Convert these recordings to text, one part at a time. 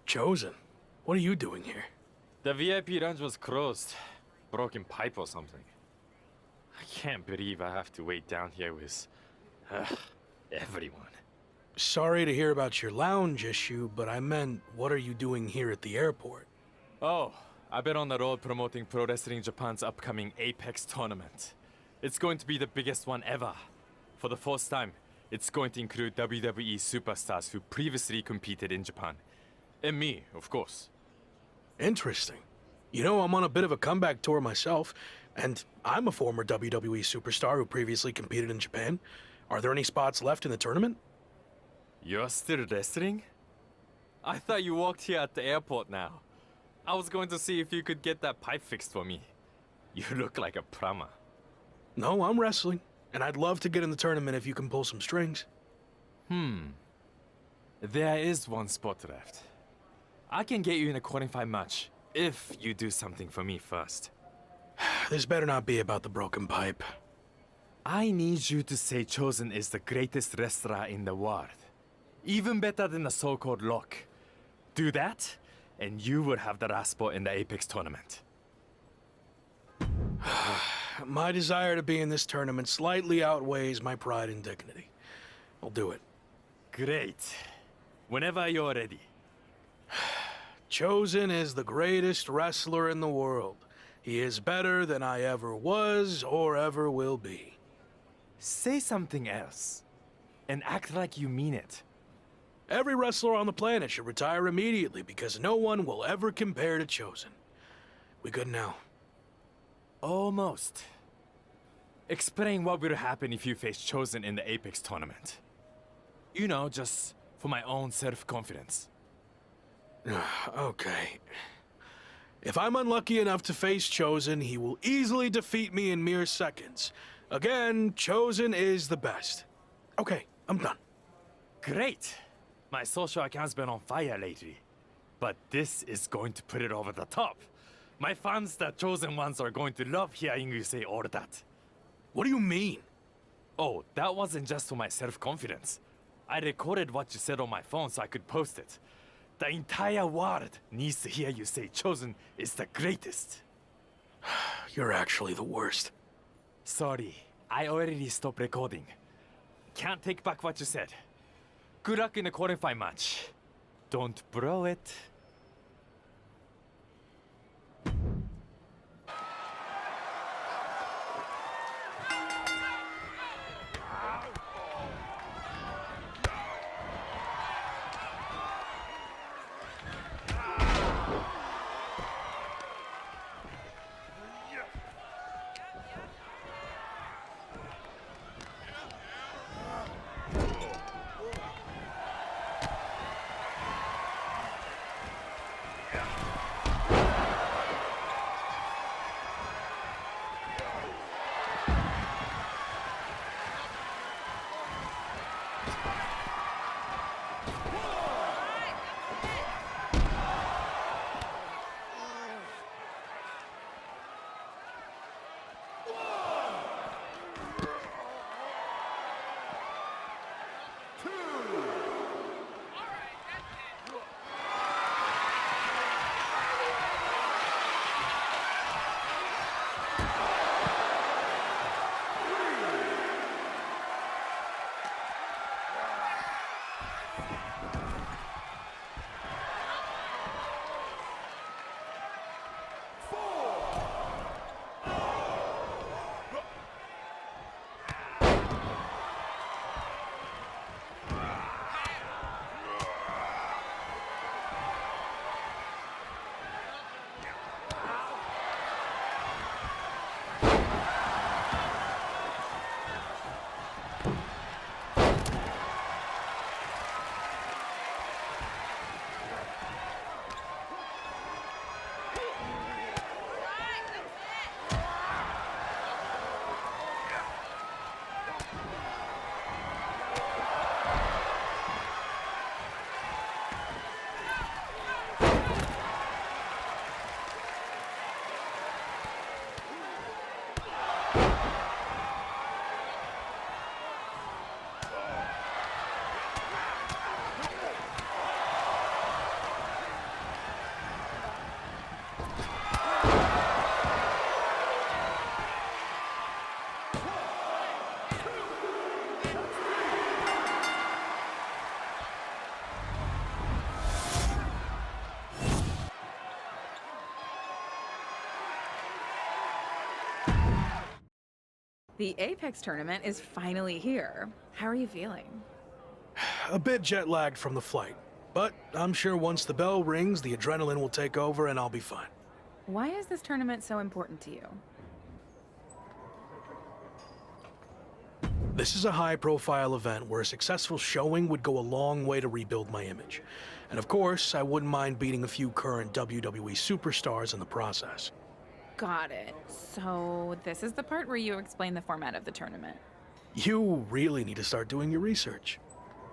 Chosen, what are you doing here? The VIP lounge was closed. Broken pipe or something. I can't believe I have to wait down here with everyone. Sorry to hear about your lounge issue, but I meant, what are you doing here at the airport? Oh, I've been on the road promoting Pro Wrestling Japan's upcoming Apex tournament. It's going to be the biggest one ever. For the first time, it's going to include WWE superstars who previously competed in Japan. And me, of course. Interesting. You know, I'm on a bit of a comeback tour myself, and I'm a former WWE superstar who previously competed in Japan. Are there any spots left in the tournament? You're still wrestling? I thought you walked here at the airport now. I was going to see if you could get that pipe fixed for me. You look like a plumber. No, I'm wrestling, and I'd love to get in the tournament if you can pull some strings. There is one spot left. I can get you in a qualifying match if you do something for me first. This better not be about the broken pipe. I need you to say Chosen is the greatest wrestler in the world. Even better than the so-called Lock. Do that, and you will have the last spot in the Apex tournament. My desire to be in this tournament slightly outweighs my pride and dignity. I'll do it. Great. Whenever you're ready. Chosen is the greatest wrestler in the world. He is better than I ever was or ever will be. Say something else, and act like you mean it. Every wrestler on the planet should retire immediately because no one will ever compare to Chosen. We good now? Almost. Explain what will happen if you face Chosen in the Apex tournament. You know, just for my own self-confidence. Okay. If I'm unlucky enough to face Chosen, he will easily defeat me in mere seconds. Again, Chosen is the best. Okay, I'm done. Great! My social account's been on fire lately. But this is going to put it over the top. My fans, the Chosen ones, are going to love hearing you say all that. What do you mean? Oh, that wasn't just for my self-confidence. I recorded what you said on my phone so I could post it. The entire world needs to hear you say Chosen is the greatest. You're actually the worst. Sorry, I already stopped recording. Can't take back what you said. Good luck in the qualifying match. Don't blow it. The Apex tournament is finally here. How are you feeling? A bit jet lagged from the flight, but I'm sure once the bell rings, the adrenaline will take over and I'll be fine. Why is this tournament so important to you? This is a high-profile event where a successful showing would go a long way to rebuild my image. And of course, I wouldn't mind beating a few current WWE superstars in the process. Got it. So this is the part where you explain the format of the tournament. You really need to start doing your research.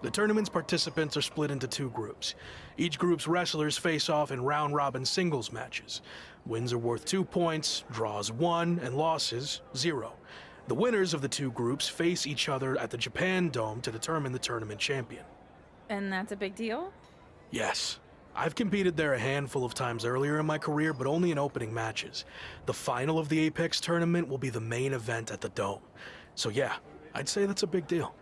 The tournament's participants are split into two groups. Each group's wrestlers face off in round-robin singles matches. Wins are worth 2 points, draws 1, and losses 0. The winners of the two groups face each other at the Japan Dome to determine the tournament champion. And that's a big deal? Yes. I've competed there a handful of times earlier in my career, but only in opening matches. The final of the Apex tournament will be the main event at the Dome. So yeah, I'd say that's a big deal.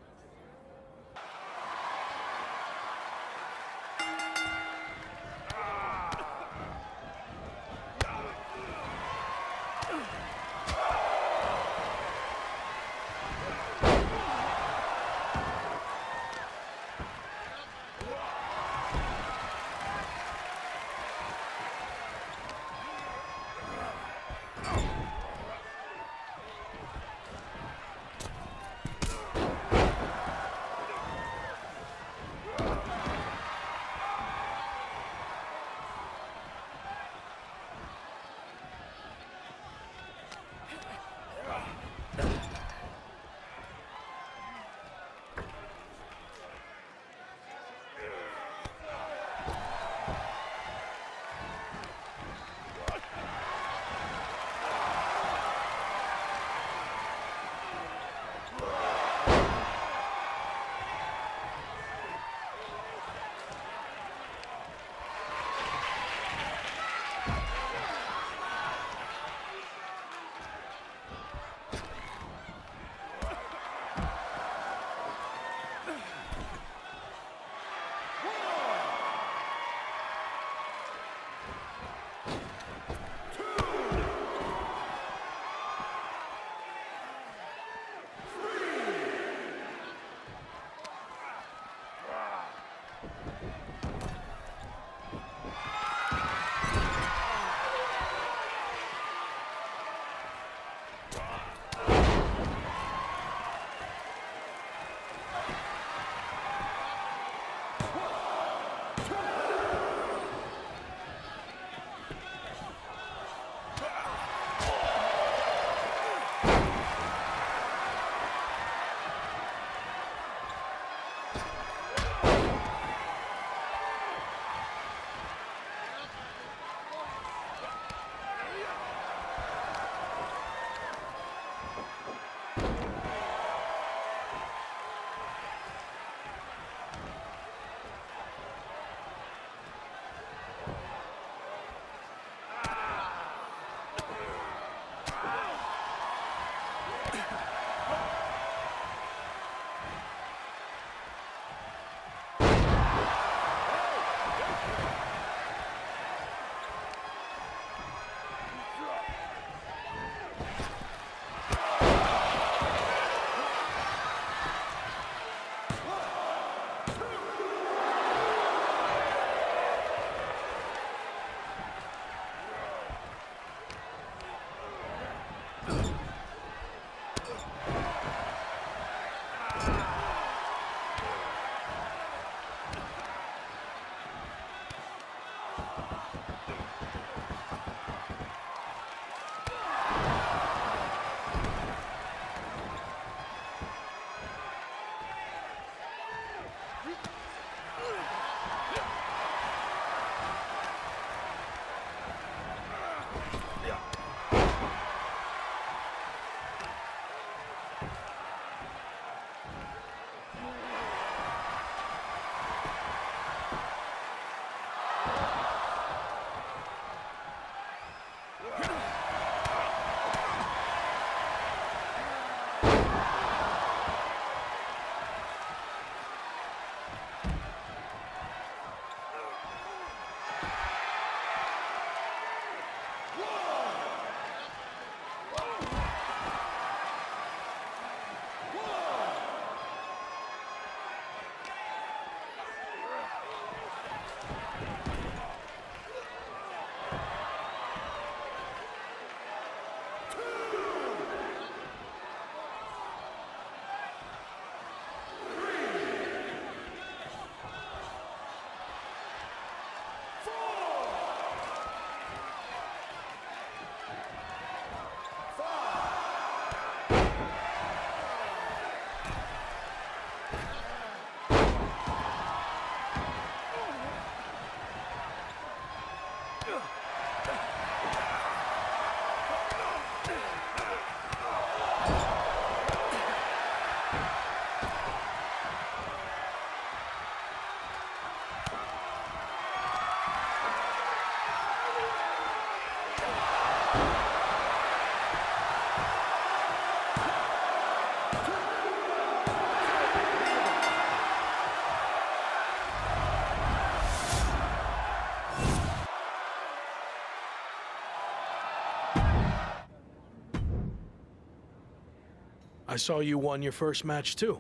I saw you won your first match too.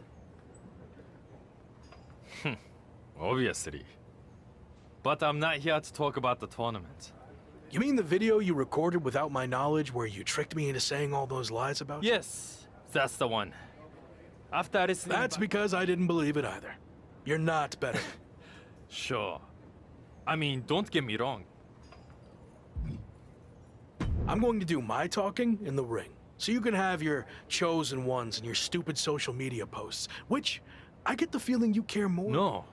Obviously. But I'm not here to talk about the tournament. You mean the video you recorded without my knowledge where you tricked me into saying all those lies about you? Yes, that's the one. After listening... That's because I didn't believe it either. You're not better. Sure. I mean, don't get me wrong. I'm going to do my talking in the ring, so you can have your chosen ones and your stupid social media posts, which I get the feeling you care more. No,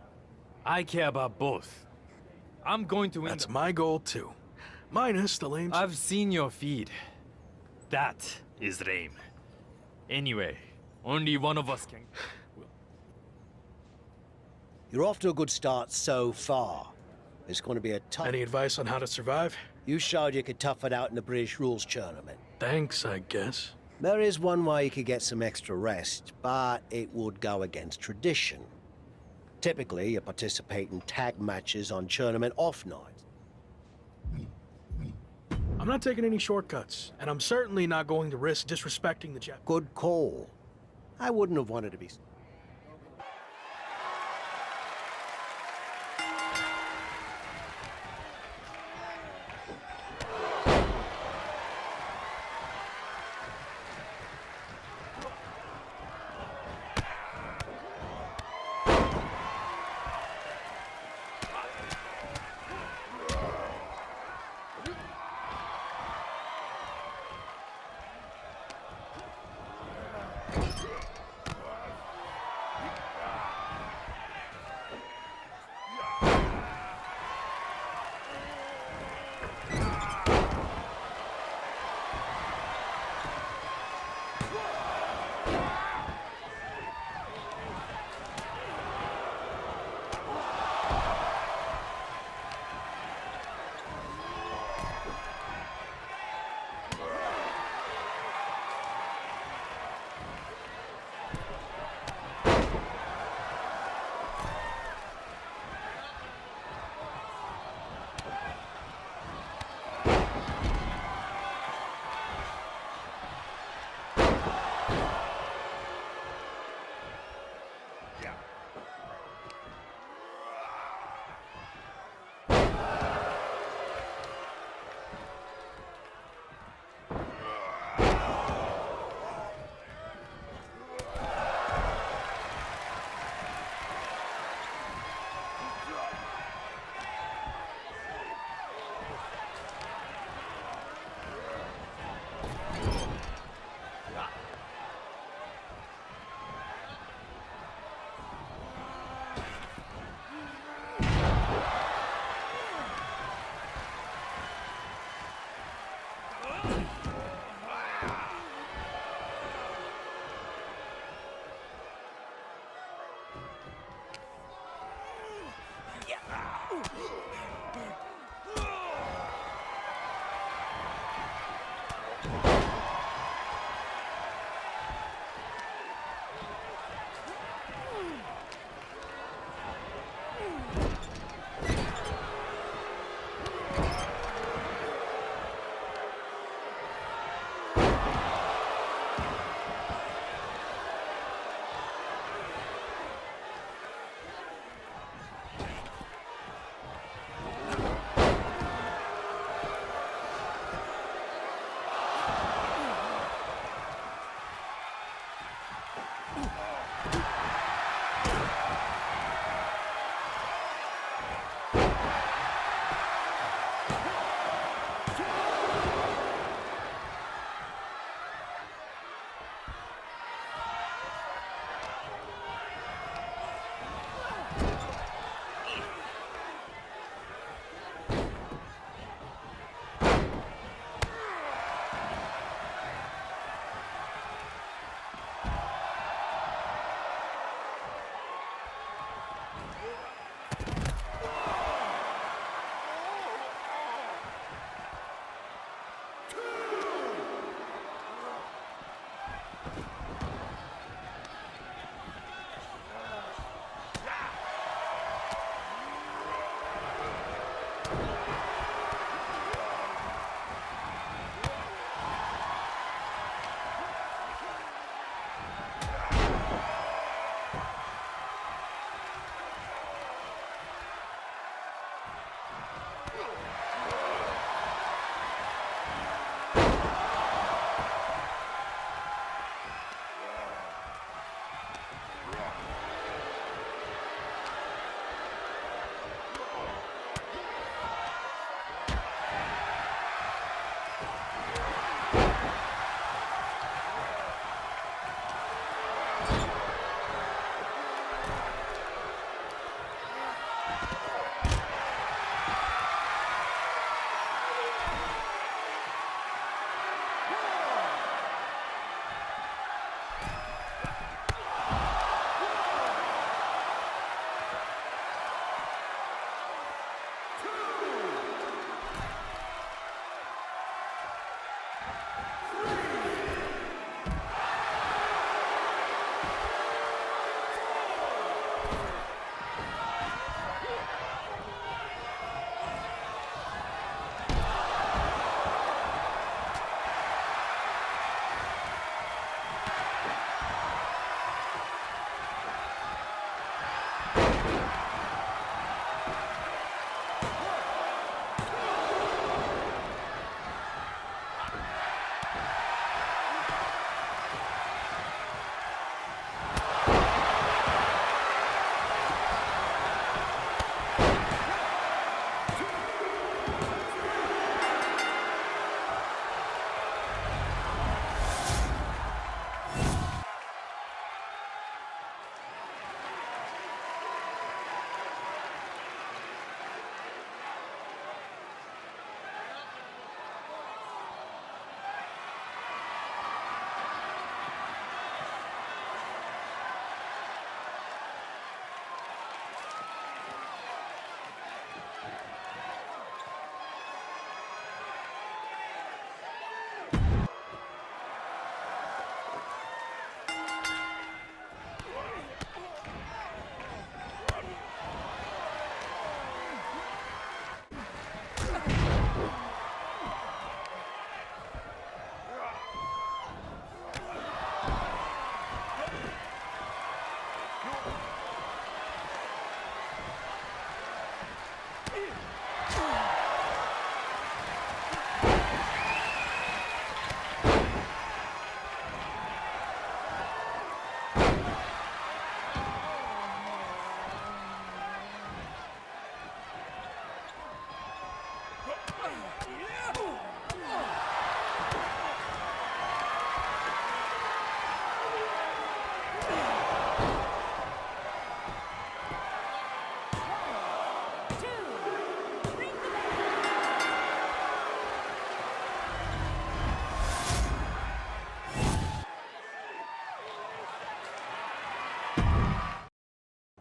I care about both. I'm going to win. That's my goal too. Minus the lame... I've seen your feed. That is lame. Anyway, only one of us can... You're off to a good start so far. It's going to be a tough... Any advice on how to survive? You showed you could tough it out in the British rules tournament. Thanks, I guess. There is one way you could get some extra rest, but it would go against tradition. Typically, you participate in tag matches on tournament off nights. I'm not taking any shortcuts, and I'm certainly not going to risk disrespecting the Jap. Good call. I wouldn't have wanted to be...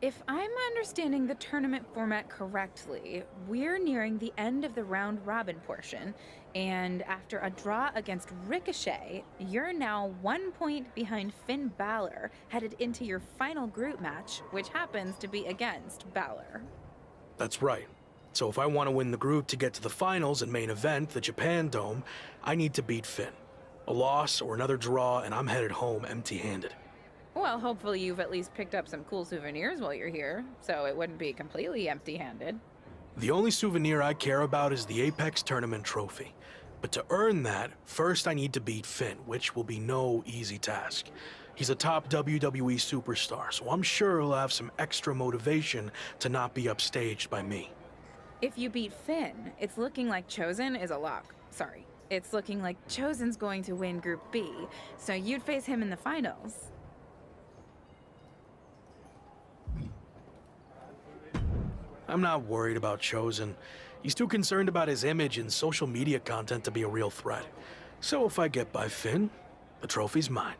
If I'm understanding the tournament format correctly, we're nearing the end of the round-robin portion, and after a draw against Ricochet, you're now 1 point behind Finn Bàlor, headed into your final group match, which happens to be against Bàlor. That's right. So if I want to win the group to get to the finals and main event, the Japan Dome, I need to beat Finn. A loss or another draw, and I'm headed home empty-handed. Well, hopefully you've at least picked up some cool souvenirs while you're here, so it wouldn't be completely empty-handed. The only souvenir I care about is the Apex Tournament trophy. But to earn that, first I need to beat Finn, which will be no easy task. He's a top WWE superstar, so I'm sure he'll have some extra motivation to not be upstaged by me. If you beat Finn, it's looking like Chosen is a lock. Sorry. It's looking like Chosen's going to win Group B, so you'd face him in the finals. I'm not worried about Chosen. He's too concerned about his image and social media content to be a real threat. So if I get by Finn, the trophy's mine.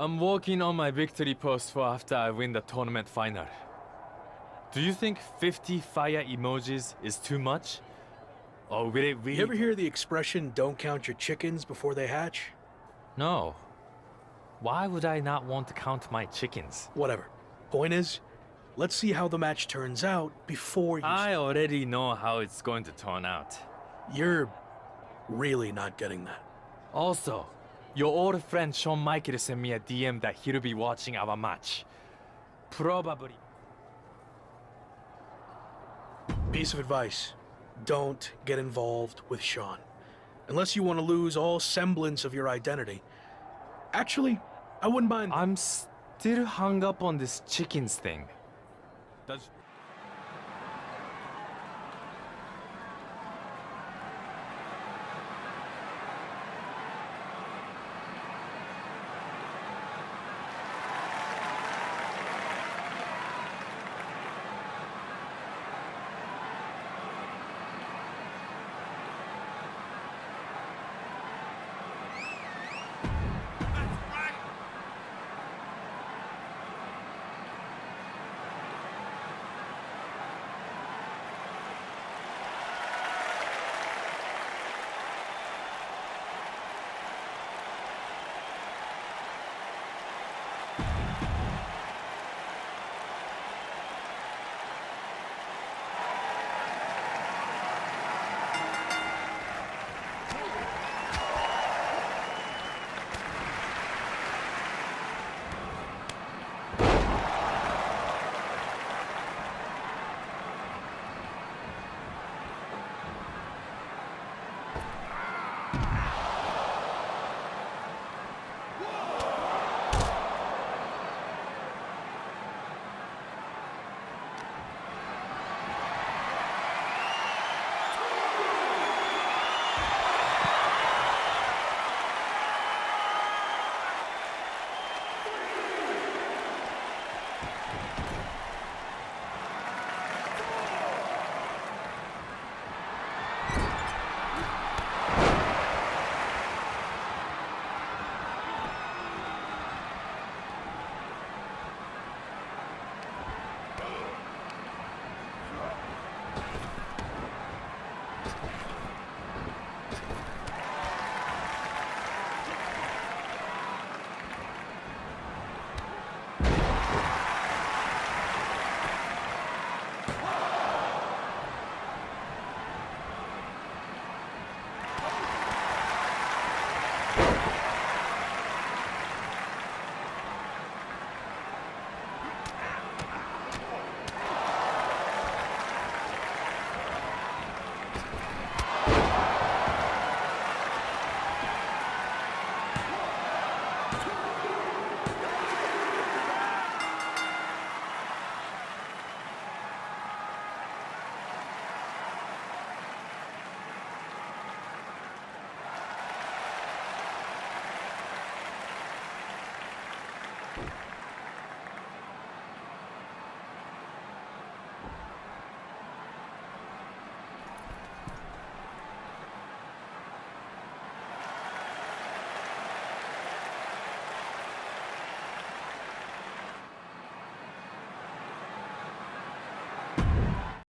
I'm working on my victory post for after I win the tournament final. Do you think 50 fire emojis is too much? Or will it really... You ever hear the expression, don't count your chickens before they hatch? No. Why would I not want to count my chickens? Whatever. Point is, let's see how the match turns out before you... I already know how it's going to turn out. You're really not getting that. Also, your old friend Shawn Michaels sent me a DM that he'll be watching our match. Probably. Piece of advice. Don't get involved with Sean. Unless you want to lose all semblance of your identity. Actually, I wouldn't mind... I'm still hung up on this chickens thing. Does